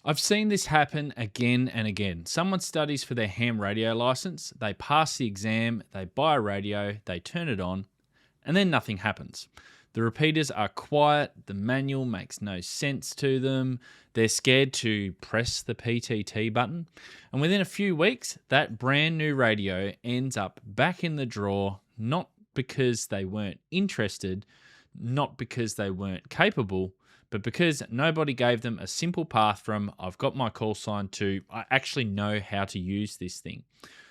I've seen this happen again and again. Someone studies for their ham radio license, they pass the exam, they buy a radio, they turn it on, and then nothing happens. The repeaters are quiet, the manual makes no sense to them, they're scared to press the PTT button, and within a few weeks, that brand new radio ends up back in the drawer, not because they weren't interested, not because they weren't capable, but because nobody gave them a simple path from I've got my call sign to I actually know how to use this thing.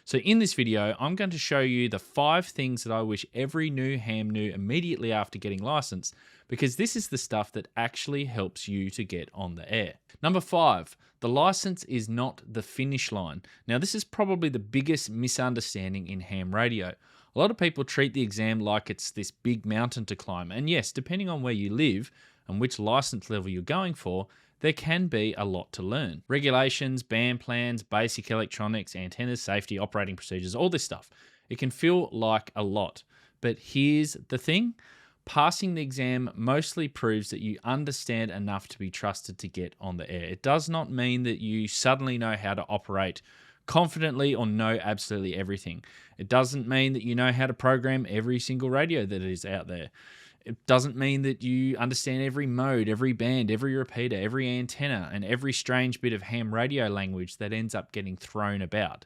So in this video, I'm going to show you the 5 things that I wish every new ham knew immediately after getting licensed, because this is the stuff that actually helps you to get on the air. Number 5, the license is not the finish line. Now this is probably the biggest misunderstanding in ham radio. A lot of people treat the exam like it's this big mountain to climb. And yes, depending on where you live and which license level you're going for, there can be a lot to learn. Regulations, band plans, basic electronics, antennas, safety, operating procedures, all this stuff. It can feel like a lot. But here's the thing. Passing the exam mostly proves that you understand enough to be trusted to get on the air. It does not mean that you suddenly know how to operate confidently or know absolutely everything. It doesn't mean that you know how to program every single radio that is out there. It doesn't mean that you understand every mode, every band, every repeater, every antenna, and every strange bit of ham radio language that ends up getting thrown about.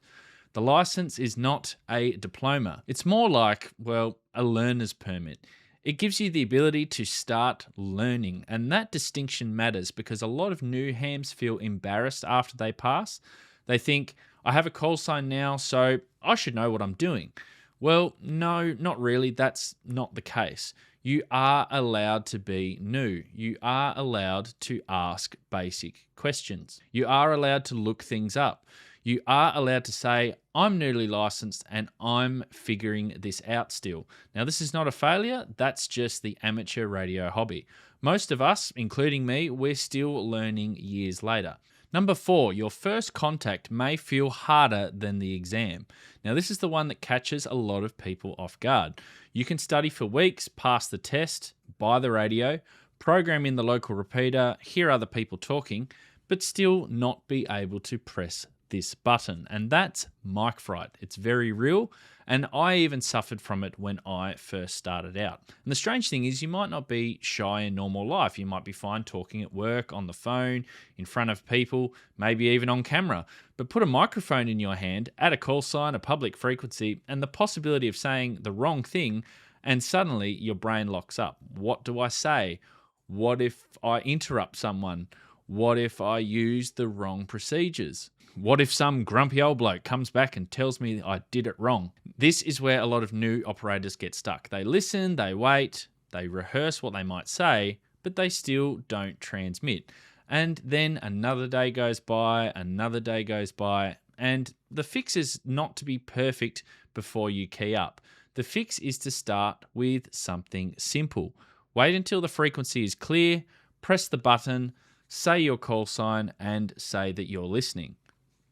The license is not a diploma. It's more like, well, a learner's permit. It gives you the ability to start learning, and that distinction matters because a lot of new hams feel embarrassed after they pass. They think, I have a call sign now, so I should know what I'm doing. Well, no, not really. That's not the case. You are allowed to be new. You are allowed to ask basic questions. You are allowed to look things up. You are allowed to say, I'm newly licensed and I'm figuring this out still. Now, this is not a failure. That's just the amateur radio hobby. Most of us, including me, we're still learning years later. Number 4, your first contact may feel harder than the exam. Now, this is the one that catches a lot of people off guard. You can study for weeks, pass the test, buy the radio, program in the local repeater, hear other people talking, but still not be able to press this button. And that's mic fright. It's very real. And I even suffered from it when I first started out. And the strange thing is you might not be shy in normal life. You might be fine talking at work, on the phone, in front of people, maybe even on camera. But put a microphone in your hand, add a call sign, a public frequency, and the possibility of saying the wrong thing, and suddenly your brain locks up. What do I say? What if I interrupt someone? What if I use the wrong procedures? What if some grumpy old bloke comes back and tells me I did it wrong? This is where a lot of new operators get stuck. They listen, they wait, they rehearse what they might say, but they still don't transmit. And then another day goes by, another day goes by, and the fix is not to be perfect before you key up. The fix is to start with something simple. Wait until the frequency is clear, press the button, say your call sign, and say that you're listening.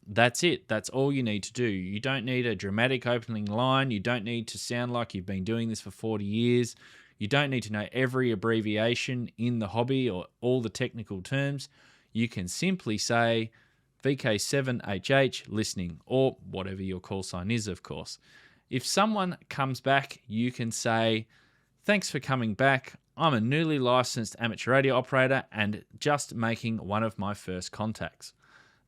That's it. That's all you need to do. You don't need a dramatic opening line. You don't need to sound like you've been doing this for 40 years. You don't need to know every abbreviation in the hobby or all the technical terms. You can simply say VK7HH listening, or whatever your call sign is, of course. If someone comes back, you can say, thanks for coming back. I'm a newly licensed amateur radio operator and just making one of my first contacts.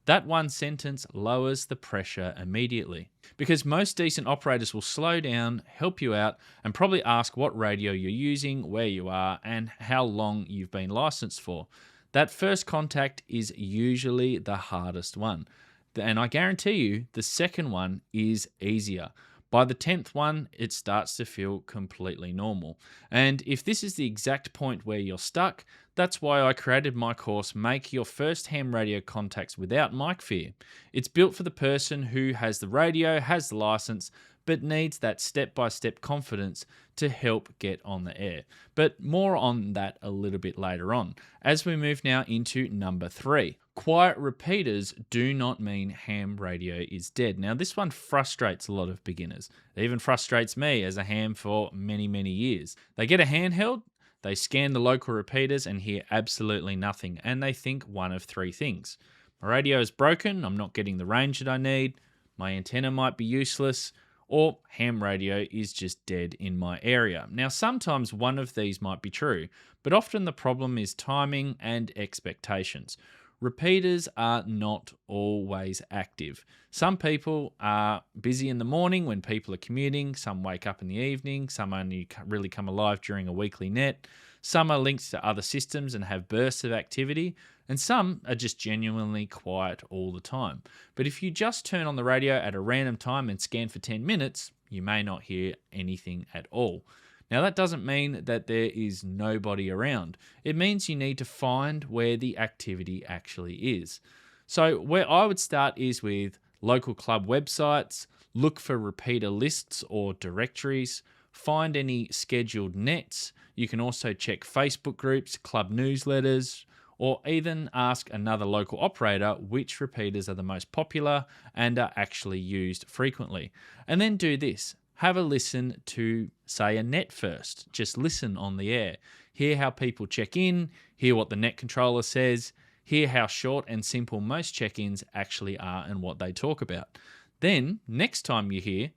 That one sentence lowers the pressure immediately because most decent operators will slow down, help you out, and probably ask what radio you're using, where you are, and how long you've been licensed for. That first contact is usually the hardest one. And I guarantee you the second one is easier. By the 10th one, it starts to feel completely normal. And if this is the exact point where you're stuck, that's why I created my course, Make Your First Ham Radio Contacts Without Mic Fear. It's built for the person who has the radio, has the license, but needs that step-by-step confidence to help get on the air. But more on that a little bit later on, as we move now into number 3. Quiet repeaters do not mean ham radio is dead. Now, this one frustrates a lot of beginners. It even frustrates me as a ham for many, many years. They get a handheld, they scan the local repeaters and hear absolutely nothing, and they think one of 3 things. My radio is broken, I'm not getting the range that I need, my antenna might be useless, or ham radio is just dead in my area. Now, sometimes one of these might be true, but often the problem is timing and expectations. Repeaters are not always active. Some people are busy in the morning when people are commuting, some wake up in the evening, some only really come alive during a weekly net, some are linked to other systems and have bursts of activity, and some are just genuinely quiet all the time. But if you just turn on the radio at a random time and scan for 10 minutes, you may not hear anything at all. Now, that doesn't mean that there is nobody around. It means you need to find where the activity actually is. So, where I would start is with local club websites, look for repeater lists or directories, find any scheduled nets. You can also check Facebook groups, club newsletters, or even ask another local operator which repeaters are the most popular and are actually used frequently. And then do this. Have a listen to, say, a net first. Just listen on the air. Hear how people check in, hear what the net controller says, hear how short and simple most check-ins actually are and what they talk about. Then, next time you hear,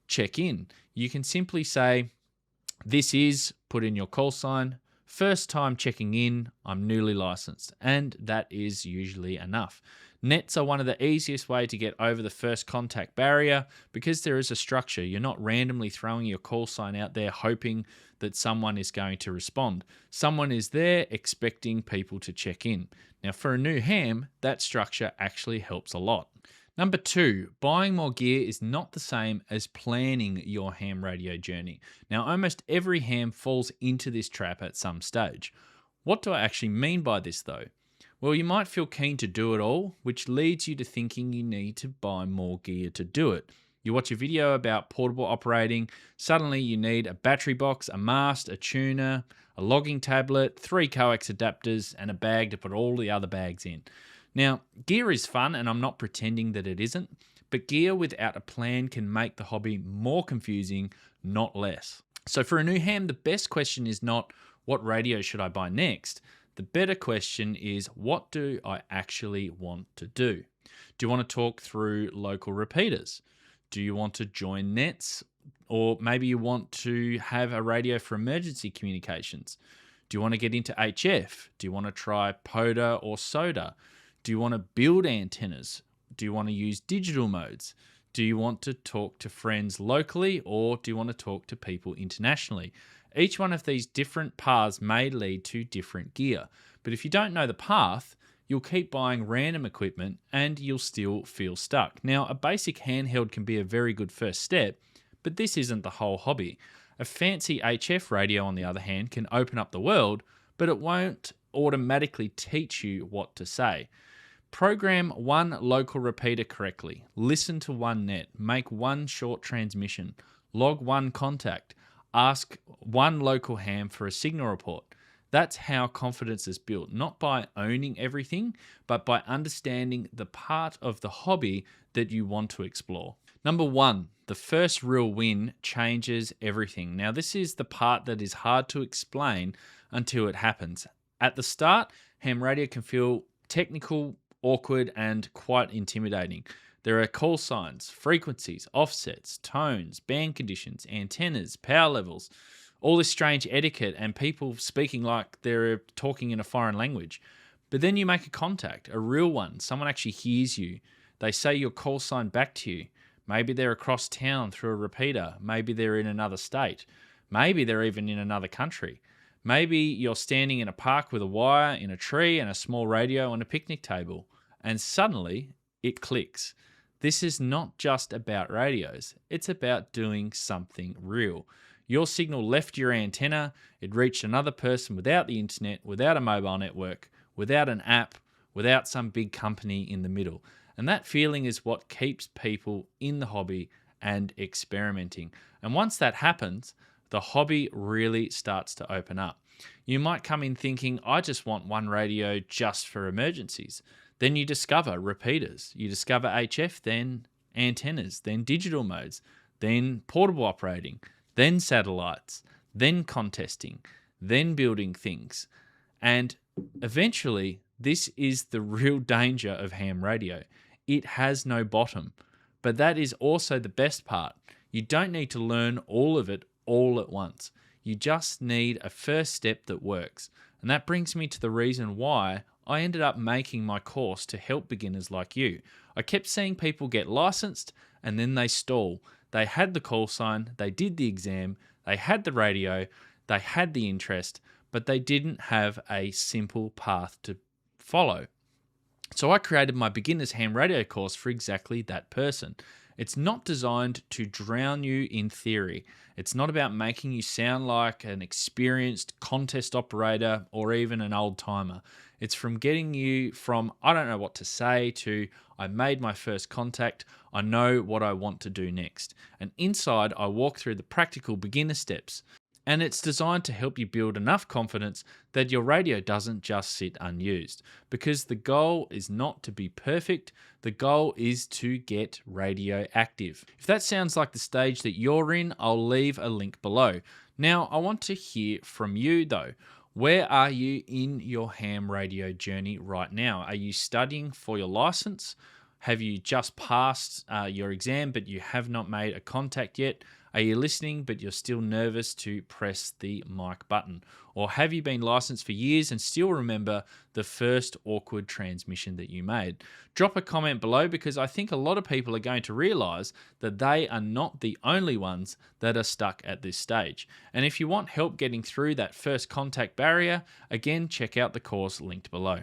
check in. You can simply say, this is, put in your call sign, first time checking in, I'm newly licensed, and that is usually enough. Nets are one of the easiest way to get over the first contact barrier because there is a structure. You're not randomly throwing your call sign out there hoping that someone is going to respond. Someone is there expecting people to check in. Now, for a new ham, that structure actually helps a lot. Number 2, buying more gear is not the same as planning your ham radio journey. Now, almost every ham falls into this trap at some stage. What do I actually mean by this though? Well, you might feel keen to do it all, which leads you to thinking you need to buy more gear to do it. You watch a video about portable operating, suddenly you need a battery box, a mast, a tuner, a logging tablet, 3 coax adapters, and a bag to put all the other bags in. Now, gear is fun, and I'm not pretending that it isn't, but gear without a plan can make the hobby more confusing, not less. So for a new ham, the best question is not, what radio should I buy next? The better question is, what do I actually want to do? Do you want to talk through local repeaters? Do you want to join nets? Or maybe you want to have a radio for emergency communications. Do you want to get into HF? Do you want to try PODA or SODA? Do you want to build antennas? Do you want to use digital modes? Do you want to talk to friends locally, or do you want to talk to people internationally? Each one of these different paths may lead to different gear. But if you don't know the path, you'll keep buying random equipment and you'll still feel stuck. Now, a basic handheld can be a very good first step, but this isn't the whole hobby. A fancy HF radio, on the other hand, can open up the world, but it won't automatically teach you what to say. Program one local repeater correctly, listen to one net, make one short transmission, log one contact, ask one local ham for a signal report. That's how confidence is built, not by owning everything, but by understanding the part of the hobby that you want to explore. Number 1, the first real win changes everything. Now, this is the part that is hard to explain until it happens. At the start, ham radio can feel technical, awkward, and quite intimidating. There are call signs, frequencies, offsets, tones, band conditions, antennas, power levels, all this strange etiquette and people speaking like they're talking in a foreign language. But then you make a contact, a real one. Someone actually hears you. They say your call sign back to you. Maybe they're across town through a repeater. Maybe they're in another state. Maybe they're even in another country. Maybe you're standing in a park with a wire, in a tree, and a small radio on a picnic table. And suddenly it clicks. This is not just about radios. It's about doing something real. Your signal left your antenna. It reached another person without the internet, without a mobile network, without an app, without some big company in the middle. And that feeling is what keeps people in the hobby and experimenting. And once that happens, the hobby really starts to open up. You might come in thinking, I just want one radio just for emergencies. Then you discover repeaters. You discover HF, then antennas, then digital modes, then portable operating, then satellites, then contesting, then building things. And eventually, This is the real danger of ham radio. It has no bottom. But that is also the best part. You don't need to learn all of it all at once. You just need a first step that works. And that brings me to the reason why I ended up making my course to help beginners like you. I kept seeing people get licensed and then they stall. They had the call sign, they did the exam, they had the radio, they had the interest, but they didn't have a simple path to follow. So I created my beginner's ham radio course for exactly that person. It's not designed to drown you in theory. It's not about making you sound like an experienced contest operator or even an old timer. It's from getting you from I don't know what to say to I made my first contact, I know what I want to do next. And inside I walk through the practical beginner steps. And it's designed to help you build enough confidence that your radio doesn't just sit unused. Because the goal is not to be perfect, the goal is to get radio active. If that sounds like the stage that you're in, I'll leave a link below. Now, I want to hear from you though. Where are you in your ham radio journey right now? Are you studying for your license? Have you just passed your exam but you have not made a contact yet? Are you listening but you're still nervous to press the mic button? Or have you been licensed for years and still remember the first awkward transmission that you made? Drop a comment below because I think a lot of people are going to realize that they are not the only ones that are stuck at this stage. And if you want help getting through that first contact barrier, again, check out the course linked below.